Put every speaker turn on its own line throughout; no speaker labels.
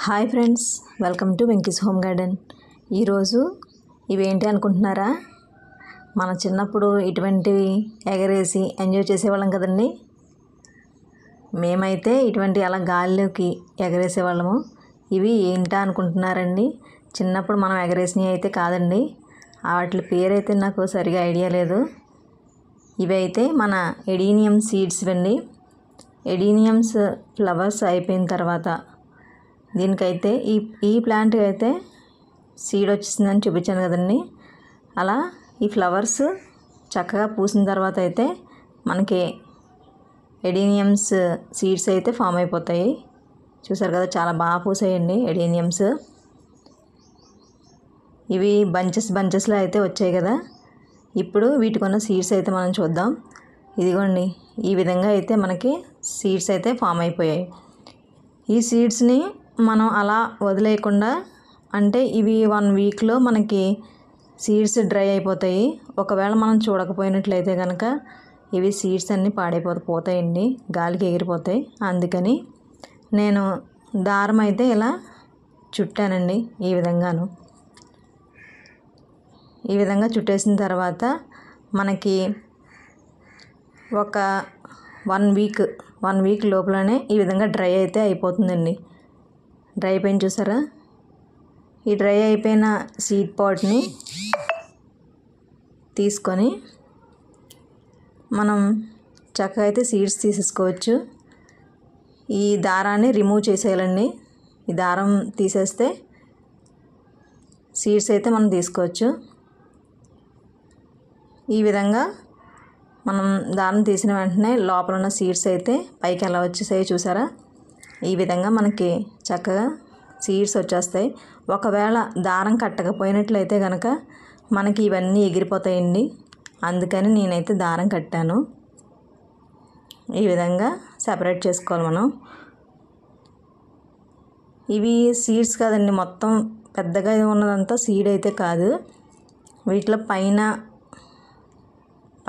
Hi friends, welcome to Venky's home garden. ఈరోజు ఇవేంటి అనుకుంటున్నారా? మన చిన్నప్పుడు ఇటువంటివి ఎగరేసి ఎంజాయ్ చేసేవాళ్ళం కదండి. మేమైతే ఇటువంటి అలా గాల్లోకి ఎగరేసేవాళ్ళము. ఇవి ఏంటా అనుకుంటున్నారండి? చిన్నప్పుడు మనం ఎగరేసినవి అయితే కాదండి. వాటి పేరైతే నాకు సరిగా ఐడియా లేదు. ఇవైతే మన ఎడీనియం సీడ్స్ అండి. ఎడీనియమ్స్ ఫ్లవర్స్ అయిపోయిన తర్వాత దీనికైతే ఈ ప్లాంట్ అయితే సీడ్ వచ్చేసిందని చూపించాను కదండి. అలా ఈ ఫ్లవర్స్ చక్కగా పూసిన తర్వాత అయితే మనకి ఎడీనియమ్స్ సీడ్స్ అయితే ఫామ్ అయిపోతాయి. చూసారు కదా, చాలా బాగా పూసాయండి ఎడీనియమ్స్. ఇవి బంచెస్లో అయితే వచ్చాయి కదా. ఇప్పుడు వీటికి ఉన్న సీడ్స్ అయితే మనం చూద్దాం. ఇదిగోండి, ఈ విధంగా అయితే మనకి సీడ్స్ అయితే ఫామ్ అయిపోయాయి. ఈ సీడ్స్ని మనం అలా వదిలేయకుండా, అంటే ఇవి 1 వీక్లో మనకి సీడ్స్ డ్రై అయిపోతాయి. ఒకవేళ మనం చూడకపోయినట్లయితే కనుక ఇవి సీడ్స్ అన్నీ పోతాయండి, గాలికి ఎగిరిపోతాయి. అందుకని నేను దారం అయితే ఇలా చుట్టానండి. ఈ విధంగా చుట్టేసిన తర్వాత మనకి ఒక 1 వీక్ లోపలనే ఈ విధంగా డ్రై అయితే అయిపోతుందండి. డ్రై అయిపోయింది చూసారా? ఈ డ్రై అయిపోయిన సీడ్ పాట్ని తీసుకొని మనం చక్కగా అయితే సీడ్స్ తీసేసుకోవచ్చు. ఈ దారాన్ని రిమూవ్ చేసేయాలండి. ఈ దారం తీసేస్తే సీడ్స్ అయితే మనం తీసుకోవచ్చు. ఈ విధంగా మనం దారం తీసిన వెంటనే లోపల ఉన్న సీడ్స్ అయితే పైకి ఎలా వచ్చేసాయో చూసారా? ఈ విధంగా మనకి చక్కగా సీడ్స్ వచ్చేస్తాయి. ఒకవేళ దారం కట్టకపోయినట్లయితే కనుక మనకి ఇవన్నీ ఎగిరిపోతాయండి. అందుకని నేనైతే దారం కట్టాను. ఈ విధంగా సెపరేట్ చేసుకోవాలి మనం. ఇవి సీడ్స్ కాదండి, మొత్తం పెద్దగా ఉన్నదంతా సీడ్ అయితే కాదు. వీటిలో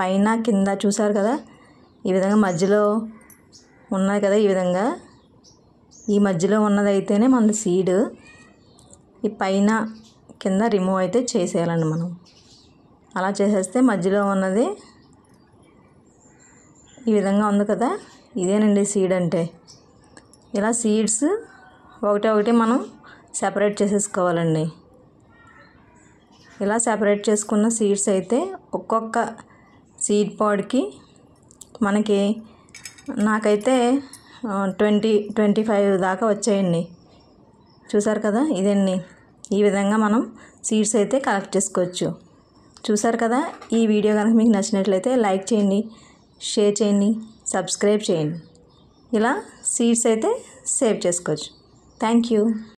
పైన కింద చూసారు కదా, ఈ విధంగా మధ్యలో ఉన్నది కదా. ఈ మధ్యలో ఉన్నదైతేనే మన సీడ్. ఈ పైన కింద రిమూవ్ అయితే చేసేయాలండి మనం. అలా చేసేస్తే మధ్యలో ఉన్నది ఈ విధంగా ఉంది కదా, ఇదేనండి సీడ్ అంటే. ఇలా సీడ్స్ ఒకటి మనం సెపరేట్ చేసేసుకోవాలండి. ఇలా సెపరేట్ చేసుకున్న సీడ్స్ అయితే ఒక్కొక్క సీడ్ పాడ్కి నాకైతే 20-25 దాకా వచ్చాయండి. చూసారు కదా, ఇదండి. ఈ విధంగా మనం సీడ్స్ అయితే కలెక్ట్ చేసుకోవచ్చు. చూసారు కదా, ఈ వీడియో కనుక మీకు నచ్చినట్లయితే లైక్ చేయండి, షేర్ చేయండి, సబ్స్క్రైబ్ చేయండి. ఇలా సీడ్స్ అయితే సేవ్ చేసుకోవచ్చు. Thank you.